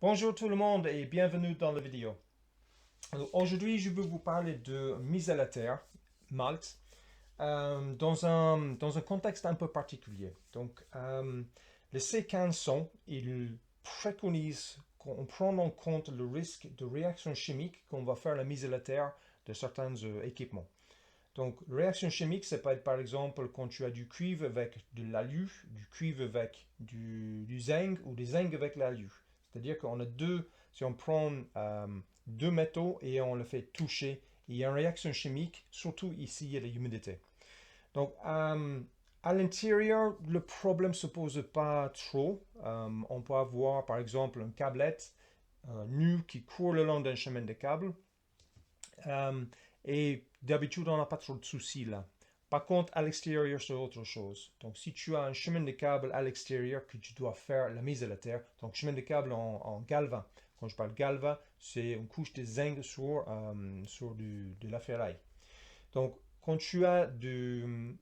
Bonjour tout le monde et bienvenue dans la vidéo. Aujourd'hui, je veux vous parler de mise à la terre, Malte, dans un contexte un peu particulier. Le C1500, il préconise qu'on prenne en compte le risque de réaction chimique qu'on va faire la mise à la terre de certains équipements. Donc, réaction chimique, ça peut être par exemple quand tu as du cuivre avec de l'alu, du cuivre avec du zinc ou du zinc avec l'alu. C'est-à-dire qu'on a deux, si on prend deux métaux et on le fait toucher, il y a une réaction chimique, surtout ici, il y a l'humidité. Donc, à l'intérieur, le problème ne se pose pas trop. On peut avoir par exemple une câblette nu qui court le long d'un chemin de câble. Euh, et d'habitude, on n'a pas trop de soucis là. Par contre, à l'extérieur, c'est autre chose. Donc, si tu as un chemin de câble à l'extérieur que tu dois faire la mise à la terre, donc chemin de câble en galva. Quand je parle galva, c'est une couche de zinc sur de la ferraille. Donc, quand tu as une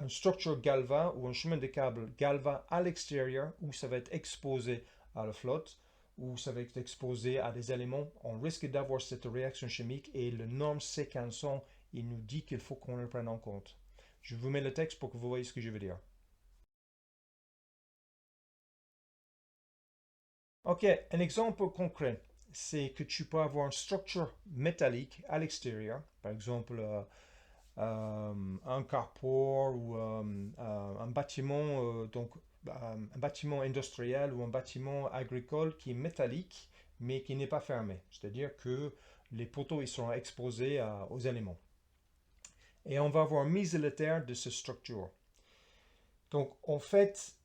structure galva ou un chemin de câble galva à l'extérieur où ça va être exposé à la flotte, où ça va être exposé à des éléments, on risque d'avoir cette réaction chimique et le norme C1500, il nous dit qu'il faut qu'on le prenne en compte. Je vous mets le texte pour que vous voyez ce que je veux dire. Ok, un exemple concret, c'est que tu peux avoir une structure métallique à l'extérieur, par exemple un carport ou un bâtiment, un bâtiment industriel ou un bâtiment agricole qui est métallique mais qui n'est pas fermé. C'est-à-dire que les poteaux ils sont exposés aux éléments. Et on va avoir mise à la terre de cette structure. Donc en fait,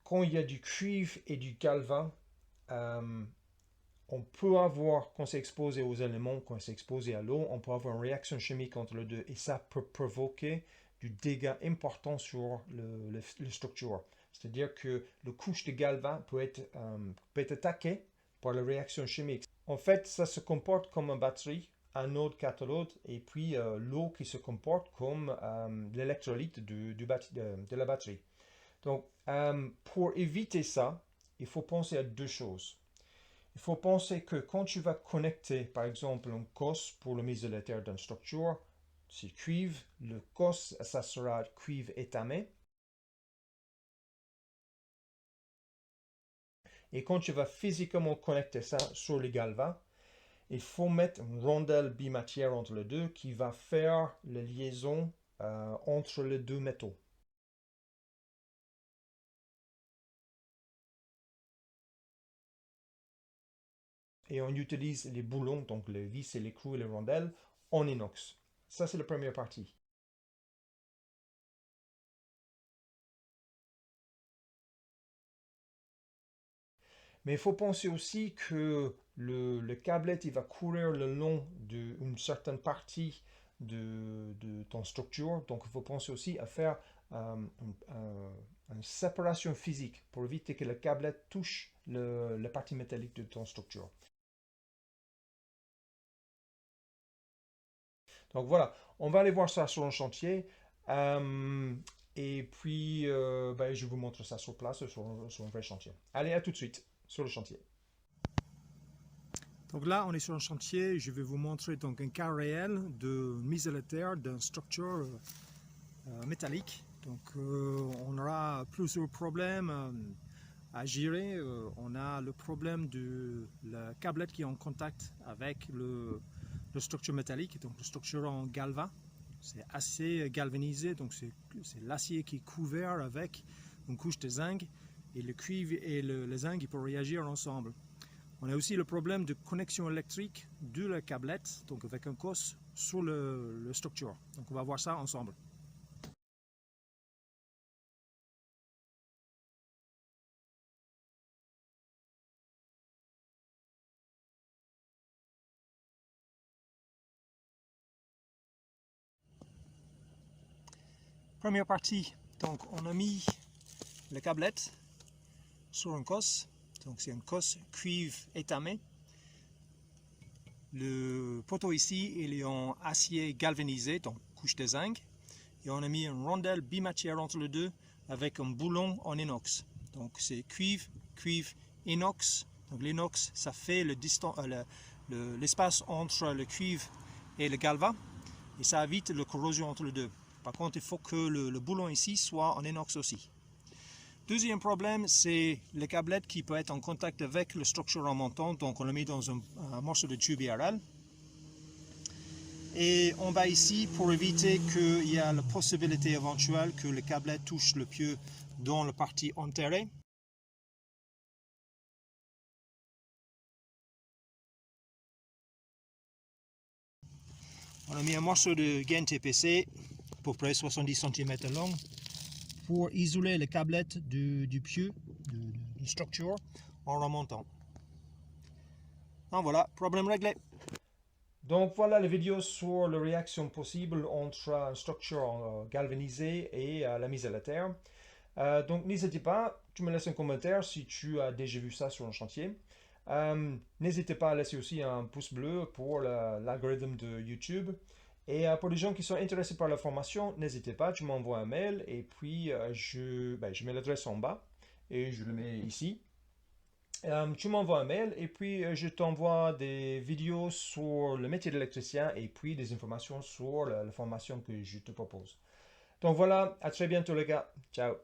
quand il y a du cuivre et du galva, euh, on peut avoir, quand c'est exposé aux éléments, quand c'est exposé à l'eau, on peut avoir une réaction chimique entre les deux et ça peut provoquer du dégât important sur la structure. C'est-à-dire que le couche de galva peut être attaqué par la réaction chimique. En fait, ça se comporte comme une batterie, anode, cathode, et puis l'eau qui se comporte comme l'électrolyte de la batterie. Donc, pour éviter ça, il faut penser à deux choses. Il faut penser que quand tu vas connecter, par exemple, un COS pour la mise à la terre d'une structure, c'est cuivre. Le COS, ça sera cuivre étamé. Et quand tu vas physiquement connecter ça sur les galvas, il faut mettre une rondelle bimatière entre les deux qui va faire la liaison entre les deux métaux. Et on utilise les boulons, donc les vis et les clous et les rondelles, en inox. Ça, c'est la première partie. Mais il faut penser aussi que le câblet il va courir le long d'une certaine partie de ton structure. Donc il faut penser aussi à faire une séparation physique pour éviter que le câblet touche la partie métallique de ton structure. Donc voilà, on va aller voir ça sur un chantier. Et puis, ben, je vous montre ça sur place, sur un vrai chantier. Allez, à tout de suite sur le chantier. Donc là, on est sur un chantier. Je vais vous montrer donc un cas réel de mise à la terre d'une structure métallique. Donc, on aura plusieurs problèmes à gérer. On a le problème de la câblette qui est en contact avec la structure métallique, donc la structure en galva. C'est assez galvanisé, donc c'est l'acier qui est couvert avec une couche de zinc et le cuivre et le zinc ils peuvent réagir ensemble. On a aussi le problème de connexion électrique de la câblette, donc avec un COS sur la structure. Donc on va voir ça ensemble. Première partie, donc on a mis la câblette sur un COS. Donc c'est un COS cuivre étamé. Le poteau ici, il est en acier galvanisé, donc couche de zinc. Et on a mis une rondelle bimatière entre les deux avec un boulon en inox. Donc c'est cuivre, inox Donc l'inox, ça fait l'espace entre le cuivre et le galva et ça évite la corrosion entre les deux. Par contre, il faut que le boulon ici soit en inox aussi. Deuxième problème, c'est le câblette qui peut être en contact avec la structure en montant, donc on le met dans un morceau de tube IRL. Et on va ici pour éviter qu'il y ait la possibilité éventuelle que le câblet touche le pieu dans la partie enterrée. On a mis un morceau de gaine TPC, à peu près 70 cm long, pour isoler le câblette du pieu, de structure, en remontant. Donc voilà, problème réglé. Donc voilà la vidéo sur la réaction possible entre une structure galvanisée et la mise à la terre. Donc n'hésitez pas, tu me laisses un commentaire si tu as déjà vu ça sur un chantier. N'hésitez pas à laisser aussi un pouce bleu pour l'algorithme de YouTube. Et pour les gens qui sont intéressés par la formation, n'hésitez pas, tu m'envoies un mail et puis je mets l'adresse en bas et je le mets ici. Tu m'envoies un mail et puis je t'envoie des vidéos sur le métier d'électricien et puis des informations sur la formation que je te propose. Donc voilà, à très bientôt les gars. Ciao.